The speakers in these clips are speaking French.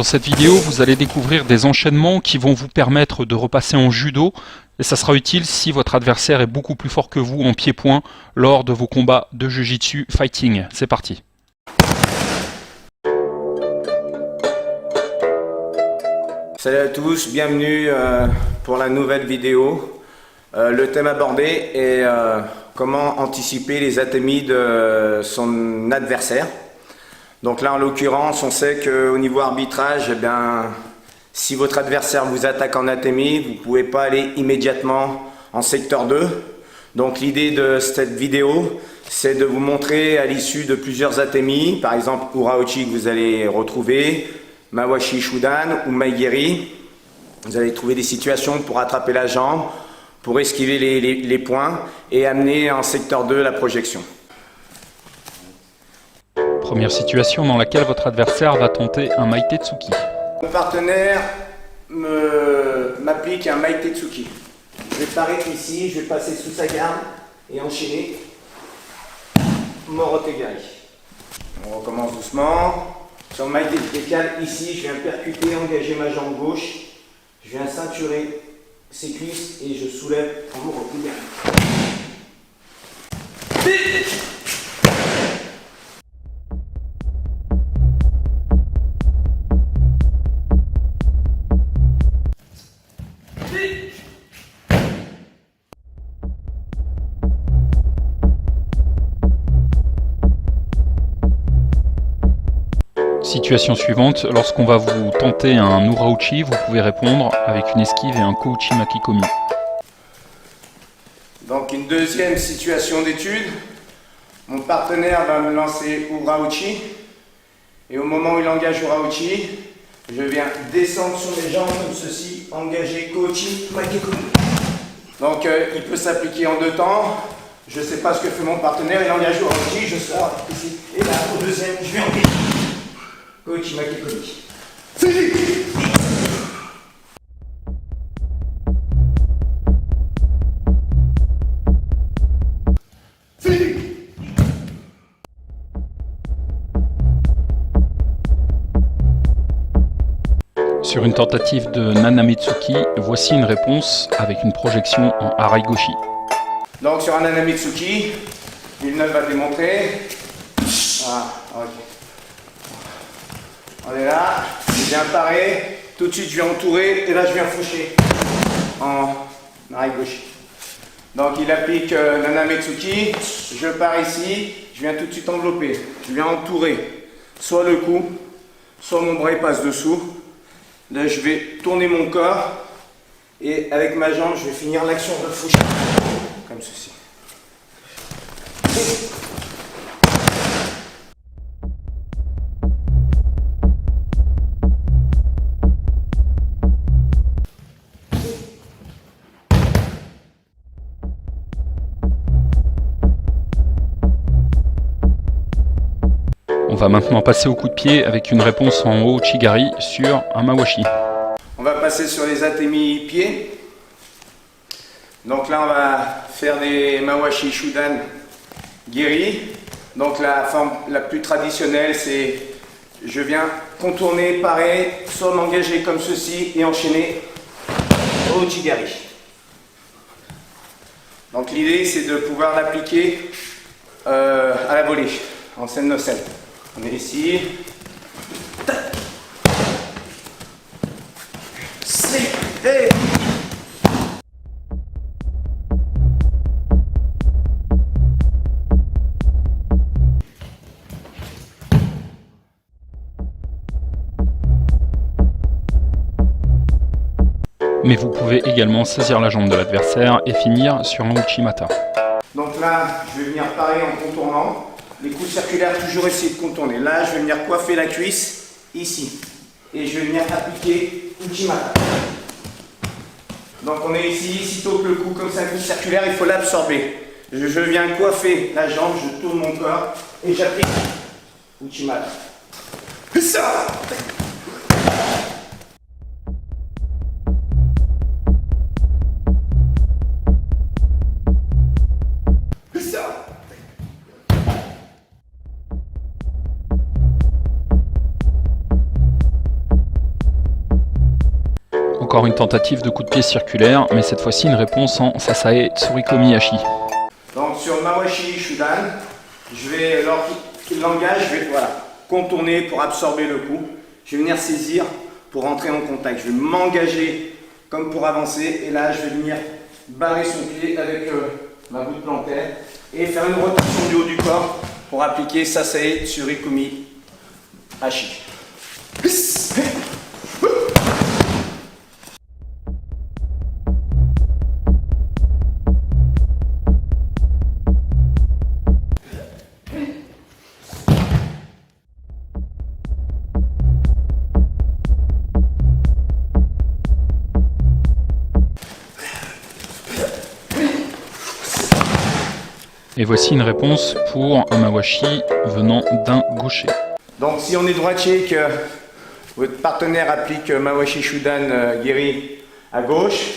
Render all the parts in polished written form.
Dans cette vidéo, vous allez découvrir des enchaînements qui vont vous permettre de repasser en judo, et ça sera utile si votre adversaire est beaucoup plus fort que vous en pied-point lors de vos combats de Jiu-Jitsu Fighting. C'est parti. Salut à tous, bienvenue pour la nouvelle vidéo. Le thème abordé est comment anticiper les atémies de son adversaire. Donc là en l'occurrence on sait qu'au niveau arbitrage, si votre adversaire vous attaque en atémie, vous ne pouvez pas aller immédiatement en secteur 2. Donc l'idée de cette vidéo, c'est de vous montrer à l'issue de plusieurs atémies, par exemple Uraochi que vous allez retrouver, Mawashi Shudan ou Maigeri. Vous allez trouver des situations pour attraper la jambe, pour esquiver les points et amener en secteur 2 la projection. Première situation dans laquelle votre adversaire va tenter un Maitetsuki. Mon partenaire m'applique un Maitetsuki. Je vais paraître ici, je vais passer sous sa garde et enchaîner Morotegari. On recommence doucement. Sur le Maitetsuki, ici, je viens percuter, engager ma jambe gauche. Je viens ceinturer ses cuisses et je soulève en Morotegari. Situation suivante, lorsqu'on va vous tenter un Uraochi, vous pouvez répondre avec une esquive et un Kouchi Makikomi. Donc une deuxième situation d'étude, mon partenaire va me lancer Uraochi et au moment où il engage Uraochi, je viens descendre sur mes jambes comme ceci, engager Kouchi Makikomi. Donc il peut s'appliquer en deux temps, je ne sais pas ce que fait mon partenaire, il engage Uraochi, je sors ici et là au deuxième je vais engager Kouchi Makikomi. Sur une tentative de Nanamitsuki, voici une réponse avec une projection en Haraigoshi. Donc sur un Nanamitsuki, Villeneuve va démontrer. Ah, ok. On est là, je viens parer, tout de suite je viens entourer et là je viens faucher en Haraigoshi. Donc il applique Nanamitsuki, je pars ici, je viens tout de suite envelopper, je viens entourer soit le cou, soit mon bras passe dessous. Là je vais tourner mon corps et avec ma jambe je vais finir l'action de faucher, comme ceci. On va maintenant passer au coup de pied avec une réponse en Ouchigari sur un Mawashi. On va passer sur les atémies pieds. Donc là on va faire des Mawashi Shudan Geri. Donc la forme la plus traditionnelle c'est je viens contourner, parer, soit m'engager comme ceci et enchaîner Ouchigari. Donc l'idée c'est de pouvoir l'appliquer à la volée, en scène no scène. On est ici. Hey. Mais vous pouvez également saisir la jambe de l'adversaire et finir sur un Uchimata. Donc là, je vais venir parer en contournant. Les coups circulaires, toujours essayer de contourner. Là, je vais venir coiffer la cuisse, ici. Et je vais venir appliquer Uchimata. Donc on est ici, sitôt que le coup, comme ça, un coup circulaire, il faut l'absorber. Je viens coiffer la jambe, je tourne mon corps et j'applique Uchimata. Ça. Encore une tentative de coup de pied circulaire, mais cette fois-ci une réponse en Sasae Tsurikomi Hashi. Donc sur Mawashi Shudan, je vais, lors qu'il l'engage, je vais contourner pour absorber le coup. Je vais venir saisir pour entrer en contact. Je vais m'engager comme pour avancer, et là je vais venir barrer son pied avec ma bout de plantaire et faire une rotation du haut du corps pour appliquer Sasae Tsurikomi Hashi. Et voici une réponse pour un mawashi venant d'un gaucher. Donc si on est droitier, que votre partenaire applique Mawashi Shudan Giri à gauche,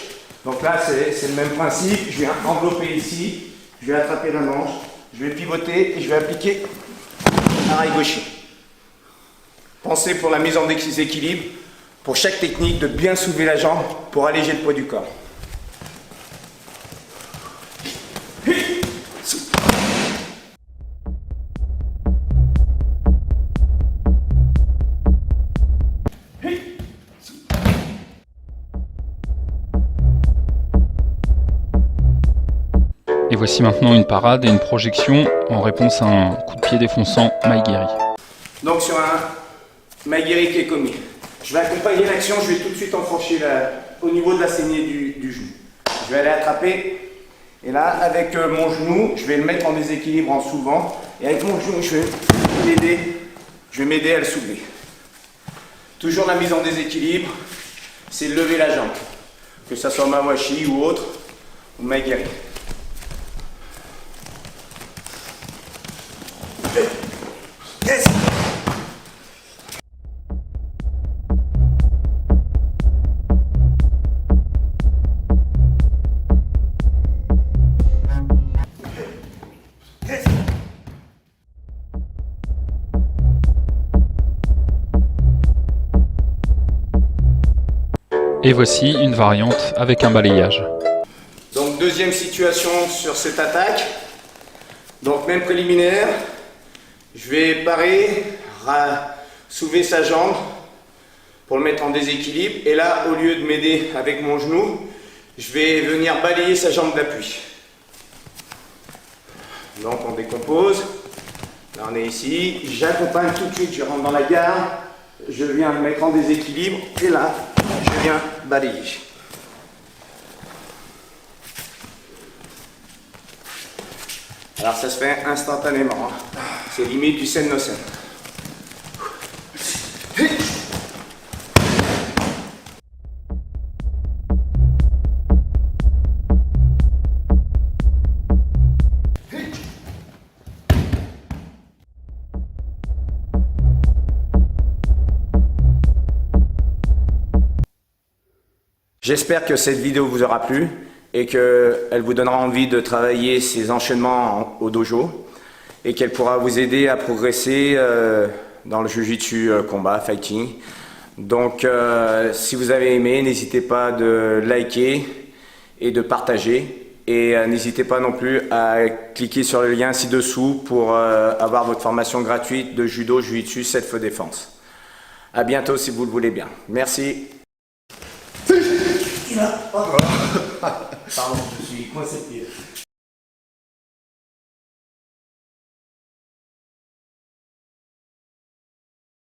donc là c'est le même principe, je viens envelopper ici, je vais attraper la manche, je vais pivoter et je vais appliquer un rail gaucher. Pensez pour la mise en déséquilibre, pour chaque technique, de bien soulever la jambe pour alléger le poids du corps. Et voici maintenant une parade et une projection en réponse à un coup de pied défonçant Maegiri. Donc sur un Maegiri Kekomi, je vais accompagner l'action, je vais tout de suite enfourcher au niveau de la saignée du genou. Je vais aller attraper, et là avec mon genou, je vais le mettre en déséquilibre en soulevant, et avec mon genou, je vais m'aider à le soulever. Toujours la mise en déséquilibre, c'est lever la jambe, que ce soit Mawashi ou autre, ou Maegiri. Yes. Et voici une variante avec un balayage. Donc deuxième situation sur cette attaque. Donc même préliminaire, je vais parer, soulever sa jambe pour le mettre en déséquilibre. Et là, au lieu de m'aider avec mon genou, je vais venir balayer sa jambe d'appui. Donc on décompose. Là on est ici. J'accompagne tout de suite, je rentre dans la garde. Je viens me mettre en déséquilibre. Et là, je viens balayer. Alors ça se fait instantanément, hein. C'est limite du sen no sen. J'espère que cette vidéo vous aura plu et qu'elle vous donnera envie de travailler ces enchaînements au dojo et qu'elle pourra vous aider à progresser dans le Jiu-Jitsu combat, fighting. Donc si vous avez aimé, n'hésitez pas de liker et de partager. Et n'hésitez pas non plus à cliquer sur le lien ci-dessous pour avoir votre formation gratuite de judo, Jiu-Jitsu, self-défense. À bientôt si vous le voulez bien. Merci. Pardon, je suis coincé de pied.